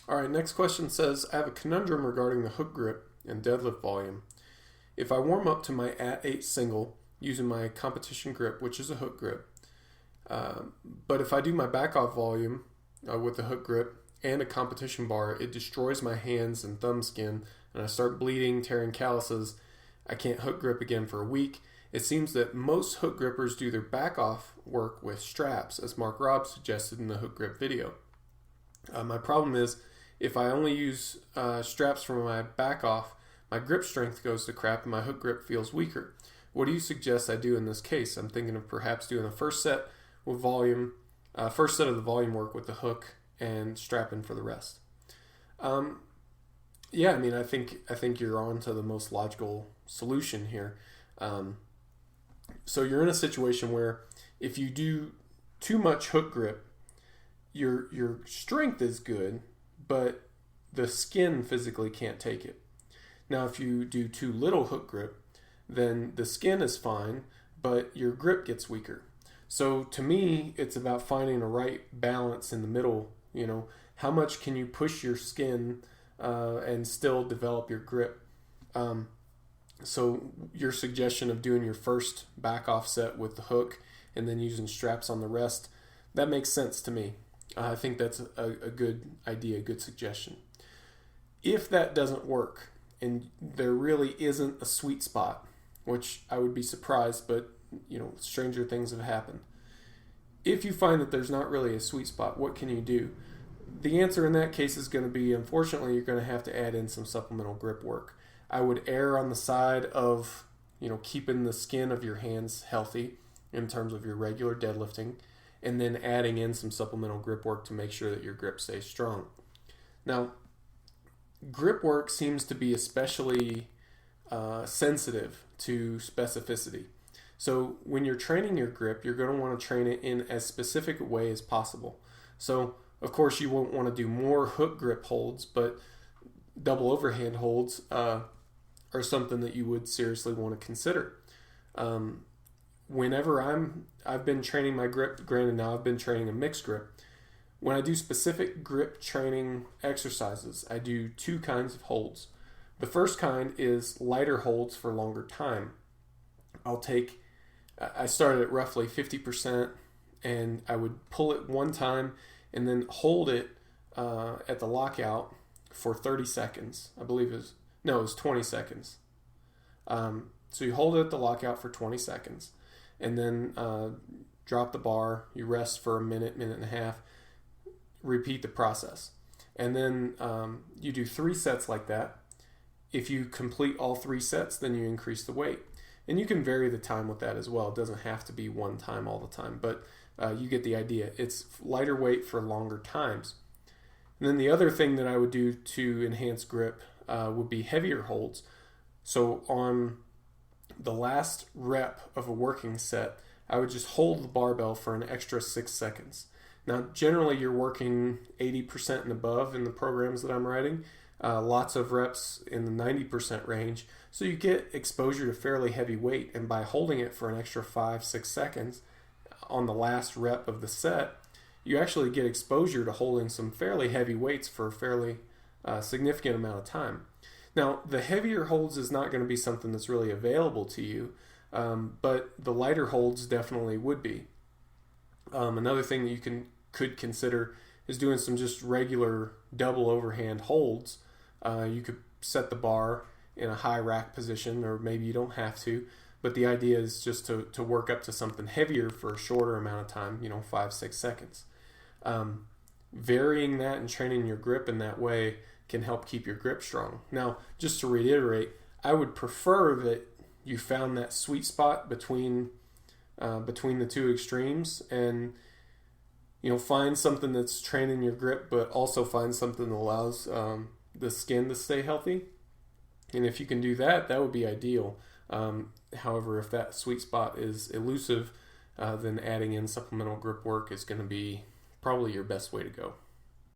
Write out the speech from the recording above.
All right, next question says, I have a conundrum regarding the hook grip and deadlift volume. If I warm up to my at-8 single using my competition grip, which is a hook grip, but if I do my back-off volume with the hook grip and a competition bar, it destroys my hands and thumb skin, and I start bleeding, tearing calluses. I can't hook grip again for a week. It seems that most hook grippers do their back-off work with straps, as Mark Robb suggested in the hook grip video. My problem is, if I only use straps for my back-off, my grip strength goes to crap and my hook grip feels weaker. What do you suggest I do in this case? I'm thinking of perhaps doing the first set with volume, first set of the volume work with the hook and strapping for the rest. Yeah, I mean, I think you're on to the most logical solution here. So you're in a situation where if you do too much hook grip, your strength is good, but the skin physically can't take it. Now, if you do too little hook grip, then the skin is fine, but your grip gets weaker. So to me, it's about finding a right balance in the middle. You know, how much can you push your skin and still develop your grip? So your suggestion of doing your first back offset with the hook and then using straps on the rest, that makes sense to me. I think that's a good idea, a good suggestion. If that doesn't work and there really isn't a sweet spot, which I would be surprised, but you know, stranger things have happened. If you find that there's not really a sweet spot, what can you do? The answer in that case is going to be, unfortunately, you're going to have to add in some supplemental grip work. I would err on the side of, you know, keeping the skin of your hands healthy in terms of your regular deadlifting, and then adding in some supplemental grip work to make sure that your grip stays strong. Now, grip work seems to be especially sensitive to specificity. So when you're training your grip, you're going to want to train it in as specific a way as possible. So, of course, you won't want to do more hook grip holds, but double overhand holds are something that you would seriously want to consider. Whenever I've been training my grip, granted now I've been training a mixed grip. When I do specific grip training exercises, I do two kinds of holds. The first kind is lighter holds for longer time. I start at roughly 50% and I would pull it one time and then hold it at the lockout for 30 seconds. I believe it was 20 seconds. So you hold it at the lockout for 20 seconds and then drop the bar. You rest for a minute, minute and a half. Repeat the process. And then you do 3 sets like that. If you complete all 3 sets, then you increase the weight. And you can vary the time with that as well. It doesn't have to be one time all the time, but you get the idea. It's lighter weight for longer times. And then the other thing that I would do to enhance grip would be heavier holds. So on the last rep of a working set, I would just hold the barbell for an extra 6 seconds. Now, generally, you're working 80% and above in the programs that I'm writing. Lots of reps in the 90% range. So you get exposure to fairly heavy weight. And by holding it for an extra 5-6 seconds on the last rep of the set, you actually get exposure to holding some fairly heavy weights for a fairly significant amount of time. Now, the heavier holds is not going to be something that's really available to you, but the lighter holds definitely would be. Another thing that you could consider is doing some just regular double overhand holds. You could set the bar in a high rack position, or maybe you don't have to, but the idea is just to work up to something heavier for a shorter amount of time, 5-6 seconds. Varying that and training your grip in that way can help keep your grip strong. Now, just to reiterate, I would prefer that you found that sweet spot between the two extremes, and find something that's training your grip, but also find something that allows the skin to stay healthy. And if you can do that, that would be ideal. However, if that sweet spot is elusive, then adding in supplemental grip work is going to be probably your best way to go.